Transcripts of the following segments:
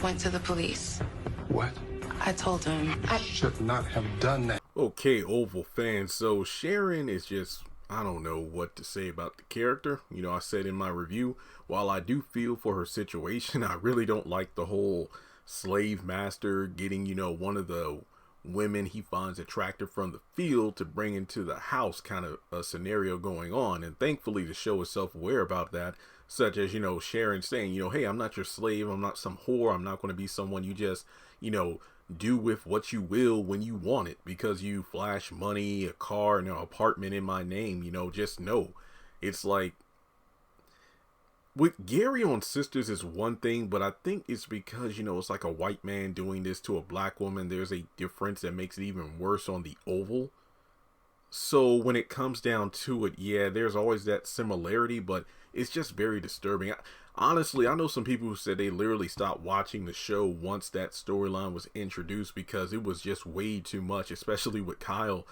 went to the police. What? I told him I should not have done that. Okay, Oval fans. So Sharon is just, I don't know what to say about the character. You know, I said in my review, while I do feel for her situation, I really don't like the whole slave master getting, you know, one of the women he finds attractive from the field to bring into the house kind of a scenario going on. And thankfully the show is self-aware about that, such as, you know, Sharon saying, you know, hey, I'm not your slave, I'm not some whore, I'm not going to be someone you just, you know, do with what you will when you want it because you flash money, a car, and an apartment in my name. You know, just know. It's like with Gary on Sisters is one thing, but I think it's because, you know, it's like a white man doing this to a black woman. There's a difference that makes it even worse on the Oval. So when it comes down to it, yeah, there's always that similarity, but it's just very disturbing. Honestly, I know some people who said they literally stopped watching the show once that storyline was introduced because it was just way too much, especially with Kyle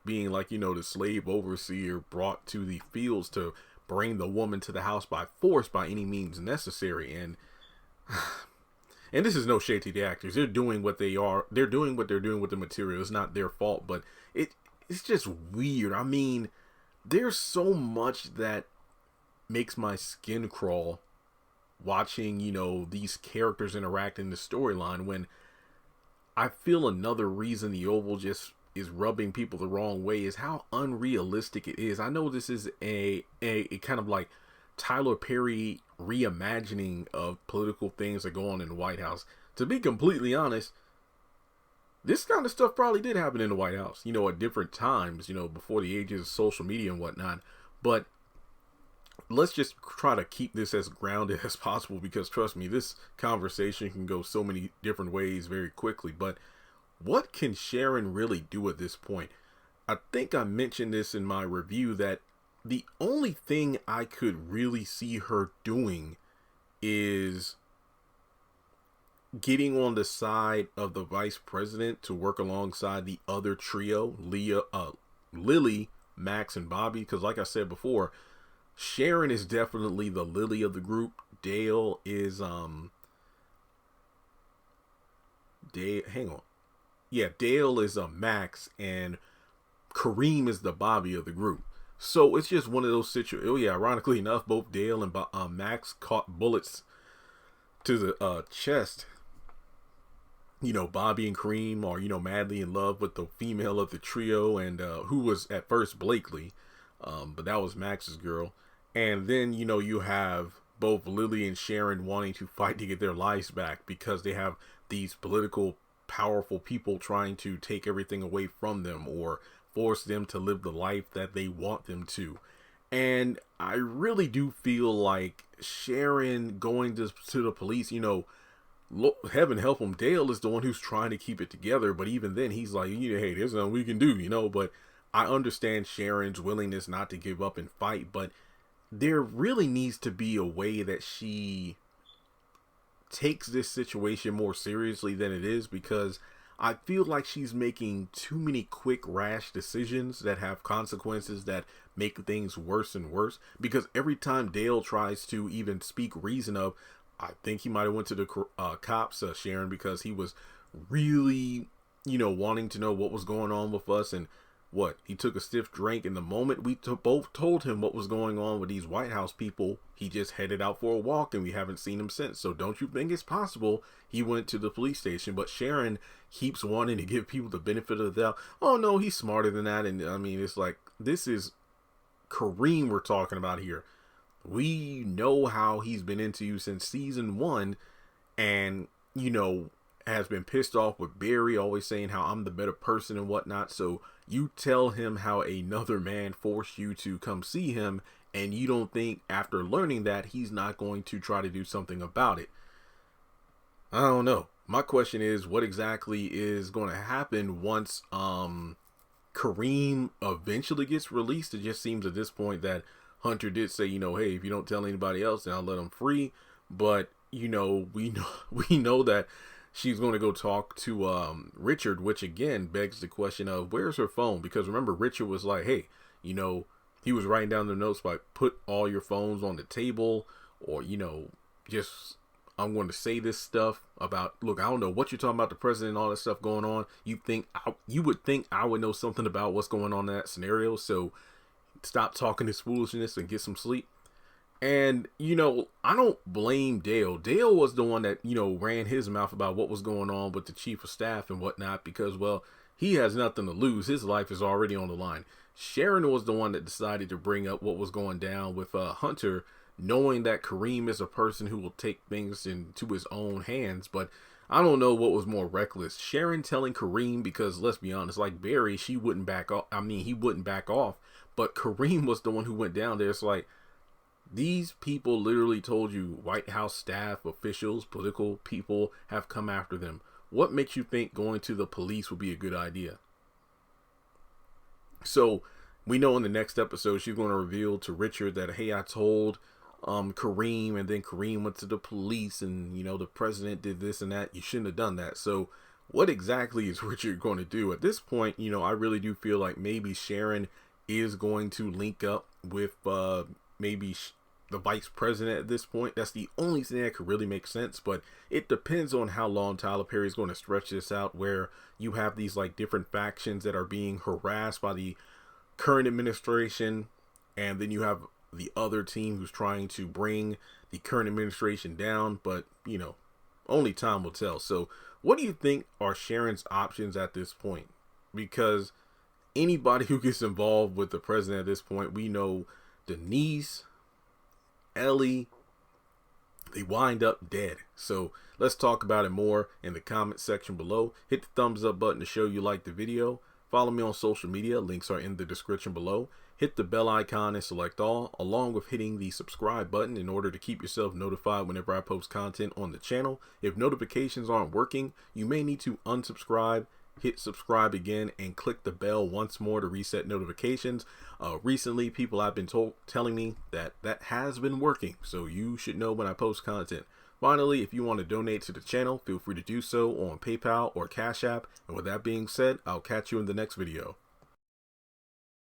being like, you know, the slave overseer brought to the fields to bring the woman to the house by force by any means necessary. And this is no shade to the actors. They're doing what they are. They're doing what they're doing with the material. It's not their fault, but it's just weird. I mean, there's so much that makes my skin crawl watching, you know, these characters interact in the storyline, when I feel another reason the Oval just is rubbing people the wrong way is how unrealistic it is. I know this is a kind of like Tyler Perry reimagining of political things that go on in the White House. To be completely honest, this kind of stuff probably did happen in the White House, you know, at different times, you know, before the ages of social media and whatnot. But let's just try to keep this as grounded as possible, because trust me, this conversation can go so many different ways very quickly. But what can Sharon really do at this point? I think I mentioned this in my review that the only thing I could really see her doing is getting on the side of the vice president to work alongside the other trio, Lily, Max, and Bobby. Because like I said before, Sharon is definitely the Lily of the group. Dale is Dale is a Max, and Kareem is the Bobby of the group. So it's just one of those situations. Oh yeah, ironically enough, both Dale and Max caught bullets to the chest. You know, Bobby and Kareem are, you know, madly in love with the female of the trio, and who was at first Blakely, but that was Max's girl. And then, you know, you have both Lily and Sharon wanting to fight to get their lives back because they have these political powerful people trying to take everything away from them or force them to live the life that they want them to. And I really do feel like Sharon going to the police, you know, heaven help him, Dale is the one who's trying to keep it together. But even then, he's like, hey, there's nothing we can do, you know. But I understand Sharon's willingness not to give up and fight, but there really needs to be a way that she takes this situation more seriously than it is, because I feel like she's making too many quick, rash decisions that have consequences that make things worse and worse. Because every time Dale tries to even speak reason of, I think he might have went to the cops, Sharon, because he was really, you know, wanting to know what was going on with us. And what, he took a stiff drink, and the moment we both told him what was going on with these White House people, he just headed out for a walk, and we haven't seen him since. So don't you think it's possible he went to the police station? But Sharon keeps wanting to give people the benefit of the doubt. Oh no, he's smarter than that. And I mean, it's like, this is Kareem we're talking about here. We know how he's been into you since season 1, and, you know, has been pissed off with Barry, always saying how I'm the better person and whatnot. So you tell him how another man forced you to come see him, and you don't think after learning that he's not going to try to do something about it. I don't know. My question is, what exactly is going to happen once Kareem eventually gets released? It just seems at this point that Hunter did say, you know, hey, if you don't tell anybody else, then I'll let him free. But, you know, we know that she's going to go talk to Richard, which again begs the question of, where's her phone? Because remember, Richard was like, hey, you know, he was writing down the notes like, put all your phones on the table, or, you know, just I'm going to say this stuff about, look, I don't know what you're talking about, the president and all that stuff going on. You would think I would know something about what's going on in that scenario. So stop talking this foolishness and get some sleep. And, you know, I don't blame Dale. Dale was the one that, you know, ran his mouth about what was going on with the chief of staff and whatnot, because, well, he has nothing to lose. His life is already on the line. Sharon was the one that decided to bring up what was going down with Hunter, knowing that Kareem is a person who will take things into his own hands. But I don't know what was more reckless. Sharon telling Kareem, because let's be honest, like Barry, she wouldn't back off. I mean, he wouldn't back off. But Kareem was the one who went down there. It's like, these people literally told you White House staff, officials, political people have come after them. What makes you think going to the police would be a good idea? So we know in the next episode, she's going to reveal to Richard that, hey, I told Kareem, and then Kareem went to the police, and, you know, the president did this and that. You shouldn't have done that. So what exactly is Richard going to do? At this point, you know, I really do feel like maybe Sharon is going to link up with maybe the vice president at this point. That's the only thing that could really make sense, but it depends on how long Tyler Perry is going to stretch this out, where you have these like different factions that are being harassed by the current administration, and then you have the other team who's trying to bring the current administration down. But, you know, only time will tell. So what do you think are Sharon's options at this point? Because anybody who gets involved with the president at this point, we know Denise, Ellie, they wind up dead. So let's talk about it more in the comment section below. Hit the thumbs up button to show you like the video. Follow me on social media. Links are in the description below. Hit the bell icon and select all, along with hitting the subscribe button in order to keep yourself notified whenever I post content on the channel. If notifications aren't working, you may need to unsubscribe, hit subscribe again, and click the bell once more to reset notifications. Recently, people have been telling me that has been working, so you should know when I post content. Finally, if you want to donate to the channel, feel free to do so on PayPal or Cash App. And with that being said, I'll catch you in the next video.